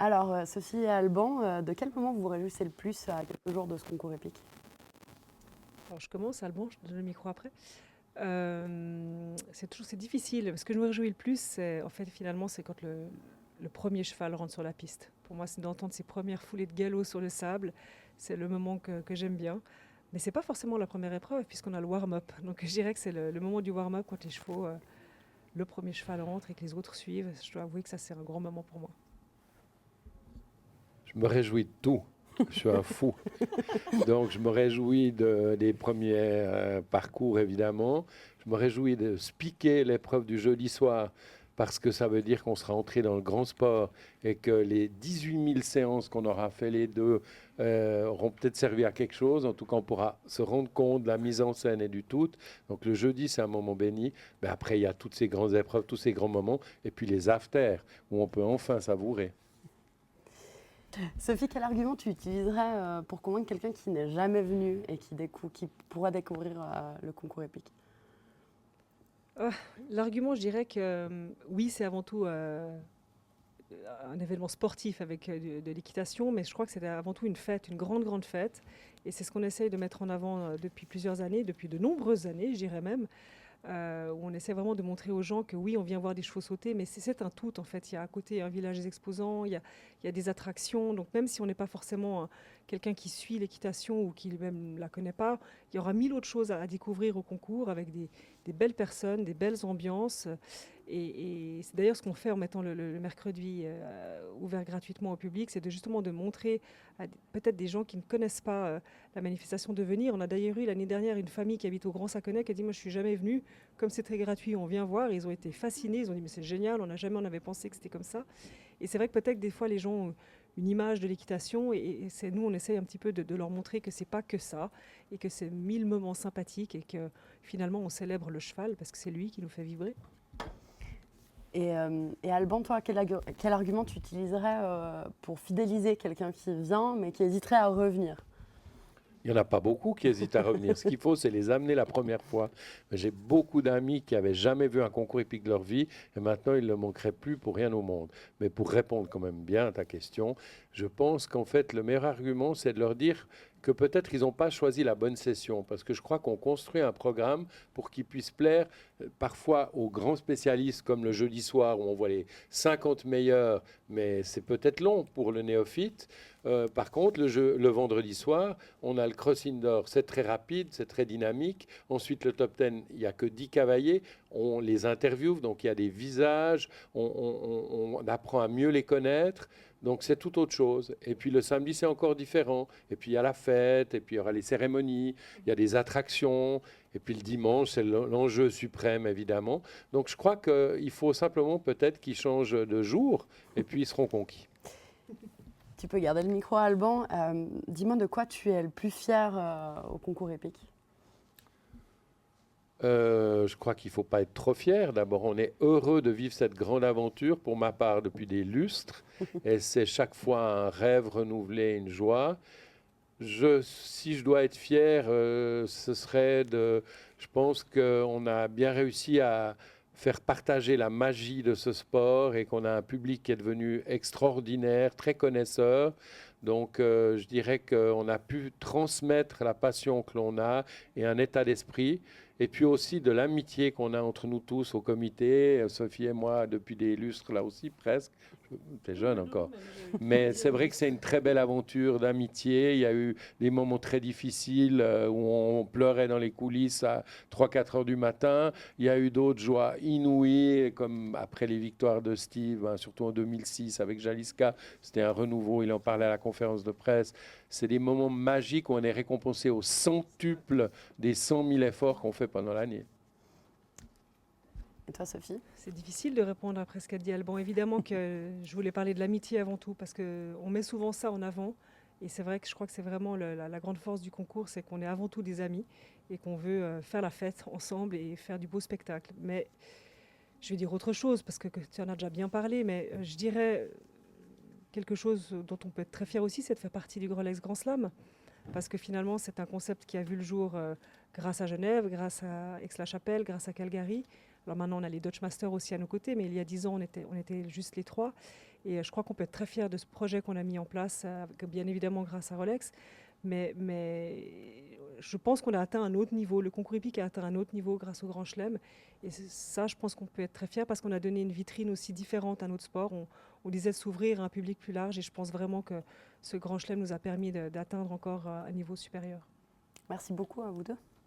Alors, Sophie et Alban, de quel moment vous vous réjouissez le plus à quelques jours de ce concours épique? Alors je commence, Alban, je te donne le micro après. C'est difficile. Ce que je me réjouis le plus, c'est en fait finalement c'est quand le premier cheval rentre sur la piste. Pour moi, c'est d'entendre ses premières foulées de galop sur le sable. C'est le moment que j'aime bien. Mais c'est pas forcément la première épreuve puisqu'on a le warm-up. Donc je dirais que c'est le moment du warm-up quand les chevaux, le premier cheval rentre et que les autres suivent. Je dois avouer que ça c'est un grand moment pour moi. Je me réjouis de tout. Je suis un fou. Donc, je me réjouis des premiers parcours, évidemment. Je me réjouis de spiquer l'épreuve du jeudi soir parce que ça veut dire qu'on sera entré dans le grand sport et que les 18 000 séances qu'on aura fait les deux auront peut-être servi à quelque chose. En tout cas, on pourra se rendre compte de la mise en scène et du tout. Donc, le jeudi, c'est un moment béni. Mais après, il y a toutes ces grandes épreuves, tous ces grands moments. Et puis les afters où on peut enfin savourer. Sophie, quel argument tu utiliserais pour convaincre quelqu'un qui n'est jamais venu et qui pourra découvrir le concours épique? Ah, L'argument, je dirais que oui, c'est avant tout un événement sportif avec de l'équitation, mais je crois que c'est avant tout une fête, une grande, grande fête. Et c'est ce qu'on essaye de mettre en avant depuis plusieurs années, depuis de nombreuses années, je dirais même, où on essaie vraiment de montrer aux gens que oui, on vient voir des chevaux sauter, mais c'est un tout en fait. Il y a à côté un village des exposants, il y a des attractions. Donc même si on n'est pas forcément quelqu'un qui suit l'équitation ou qui même la connaît pas, il y aura mille autres choses à découvrir au concours avec des belles personnes, des belles ambiances. Et c'est d'ailleurs ce qu'on fait en mettant le mercredi ouvert gratuitement au public, c'est justement de montrer à peut-être des gens qui ne connaissent pas la manifestation de venir. On a d'ailleurs eu l'année dernière une famille qui habite au Grand Saconnet qui a dit moi je suis jamais venue, comme c'est très gratuit, on vient voir. Et ils ont été fascinés, ils ont dit mais c'est génial, on avait pensé que c'était comme ça. Et c'est vrai que peut-être des fois les gens ont une image de l'équitation et c'est nous on essaye un petit peu de leur montrer que c'est pas que ça et que c'est mille moments sympathiques et que finalement on célèbre le cheval parce que c'est lui qui nous fait vibrer. Et Alban, toi, quel argument tu utiliserais pour fidéliser quelqu'un qui vient mais qui hésiterait à revenir? Il n'y en a pas beaucoup qui hésitent à revenir. Ce qu'il faut, c'est les amener la première fois. J'ai beaucoup d'amis qui n'avaient jamais vu un concours épique de leur vie et maintenant, ils ne le manqueraient plus pour rien au monde. Mais pour répondre quand même bien à ta question, je pense qu'en fait, le meilleur argument, c'est de leur dire que peut-être ils n'ont pas choisi la bonne session. Parce que je crois qu'on construit un programme pour qu'il puisse plaire parfois aux grands spécialistes comme le jeudi soir où on voit les 50 meilleurs, mais c'est peut-être long pour le néophyte. Par contre, le vendredi soir, on a le cross indoor, c'est très rapide, c'est très dynamique. Ensuite, le top 10, il n'y a que 10 cavaliers. On les interviewe, donc il y a des visages, on apprend à mieux les connaître. Donc c'est tout autre chose. Et puis le samedi, c'est encore différent. Et puis il y a la fête, et puis il y aura les cérémonies, il y a des attractions. Et puis le dimanche, c'est l'enjeu suprême, évidemment. Donc je crois qu'il faut simplement peut-être qu'ils changent de jour, et puis ils seront conquis. Tu peux garder le micro, Alban. Dis-moi de quoi tu es le plus fier au concours épique. Je crois qu'il ne faut pas être trop fier. D'abord, on est heureux de vivre cette grande aventure, pour ma part, depuis des lustres. Et c'est chaque fois un rêve renouvelé, une joie. Si je dois être fier, ce serait de... Je pense qu'on a bien réussi à faire partager la magie de ce sport et qu'on a un public qui est devenu extraordinaire, très connaisseur. Donc, je dirais qu'on a pu transmettre la passion que l'on a et un état d'esprit. Et puis aussi de l'amitié qu'on a entre nous tous au comité, Sophie et moi, depuis des lustres là aussi presque. Tu es jeune encore. Mais c'est vrai que c'est une très belle aventure d'amitié. Il y a eu des moments très difficiles où on pleurait dans les coulisses à 3-4 heures du matin. Il y a eu d'autres joies inouïes, comme après les victoires de Steve, hein, surtout en 2006 avec Jaliska. C'était un renouveau, il en parlait à la conférence de presse. C'est des moments magiques où on est récompensé au centuple des 100 000 efforts qu'on fait pendant l'année. Et toi, Sophie? C'est difficile de répondre après ce qu'a dit Alban. Évidemment que je voulais parler de l'amitié avant tout, parce qu'on met souvent ça en avant. Et c'est vrai que je crois que c'est vraiment la grande force du concours, c'est qu'on est avant tout des amis et qu'on veut faire la fête ensemble et faire du beau spectacle. Mais je vais dire autre chose, parce que tu en as déjà bien parlé, mais je dirais quelque chose dont on peut être très fier aussi, c'est de faire partie du Grelex Grand Slam. Parce que finalement, c'est un concept qui a vu le jour grâce à Genève, grâce à Aix-la-Chapelle, grâce à Calgary. Alors maintenant, on a les Dutch Masters aussi à nos côtés, mais il y a 10 ans, on était juste les trois. Et je crois qu'on peut être très fiers de ce projet qu'on a mis en place, bien évidemment grâce à Rolex. Mais je pense qu'on a atteint un autre niveau. Le concours hippique a atteint un autre niveau grâce au Grand Chelem. Et ça, je pense qu'on peut être très fiers parce qu'on a donné une vitrine aussi différente à notre sport. On disait de s'ouvrir à un public plus large. Et je pense vraiment que ce Grand Chelem nous a permis d'atteindre encore un niveau supérieur. Merci beaucoup à vous deux.